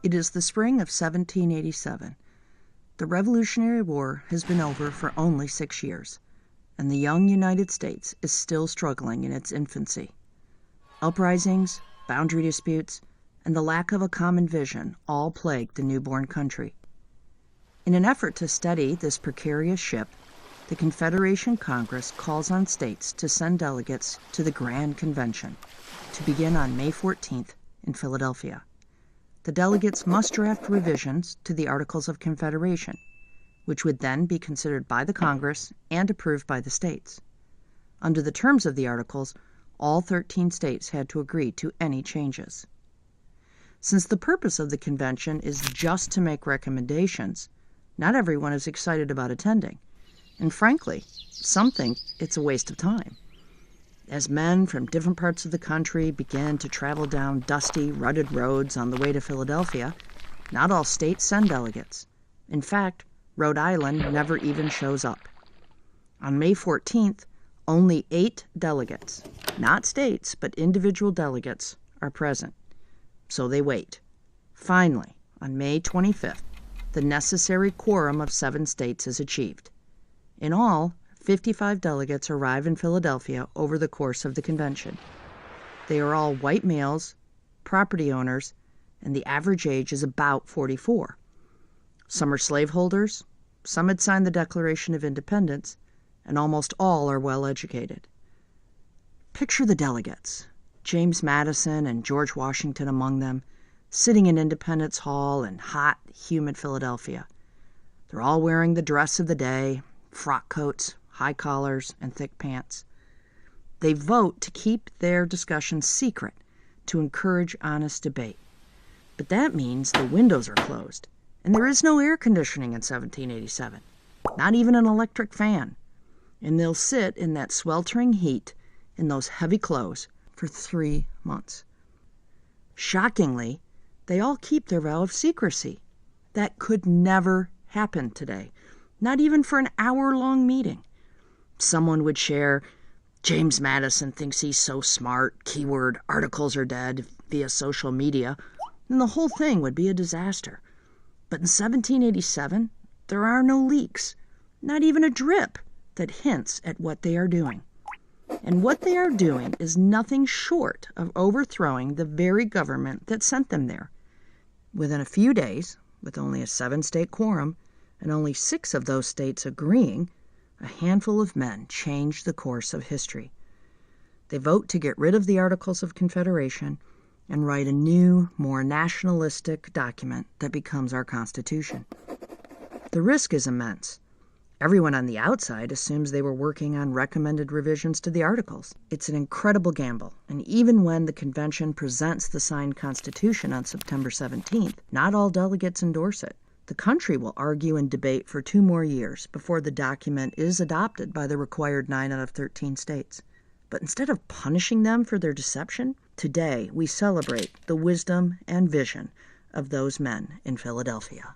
It is the spring of 1787. The Revolutionary War has been over for only 6 years, and the young United States is still struggling in its infancy. Uprisings, boundary disputes, and the lack of a common vision all plague the newborn country. In an effort to steady this precarious ship, the Confederation Congress calls on states to send delegates to the Grand Convention, to begin on May 14th in Philadelphia. The delegates must draft revisions to the Articles of Confederation, which would then be considered by the Congress and approved by the states. Under the terms of the Articles, all 13 states had to agree to any changes. Since the purpose of the convention is just to make recommendations, not everyone is excited about attending, and frankly, some think it's a waste of time. As men from different parts of the country begin to travel down dusty, rutted roads on the way to Philadelphia, not all states send delegates. In fact, Rhode Island never even shows up. On May 14th, only 8 delegates, not states, but individual delegates, are present. So they wait. Finally, on May 25th, the necessary quorum of 7 states is achieved. In all, 55 delegates arrive in Philadelphia over the course of the convention. They are all white males, property owners, and the average age is about 44. Some are slaveholders, some had signed the Declaration of Independence, and almost all are well educated. Picture the delegates, James Madison and George Washington among them, sitting in Independence Hall in hot, humid Philadelphia. They're all wearing the dress of the day, frock coats, high collars, and thick pants. They vote to keep their discussions secret to encourage honest debate. But that means the windows are closed, and there is no air conditioning in 1787, not even an electric fan. And they'll sit in that sweltering heat in those heavy clothes for 3 months. Shockingly, they all keep their vow of secrecy. That could never happen today, not even for an hour-long meeting. Someone would share, James Madison thinks he's so smart, keyword, articles are dead, via social media, and the whole thing would be a disaster. But in 1787, there are no leaks, not even a drip that hints at what they are doing. And what they are doing is nothing short of overthrowing the very government that sent them there. Within a few days, with only a 7-state quorum, and only 6 of those states agreeing, a handful of men change the course of history. They vote to get rid of the Articles of Confederation and write a new, more nationalistic document that becomes our Constitution. The risk is immense. Everyone on the outside assumes they were working on recommended revisions to the Articles. It's an incredible gamble, and even when the convention presents the signed Constitution on September 17th, not all delegates endorse it. The country will argue and debate for 2 more years before the document is adopted by the required 9 out of 13 states. But instead of punishing them for their deception, today we celebrate the wisdom and vision of those men in Philadelphia.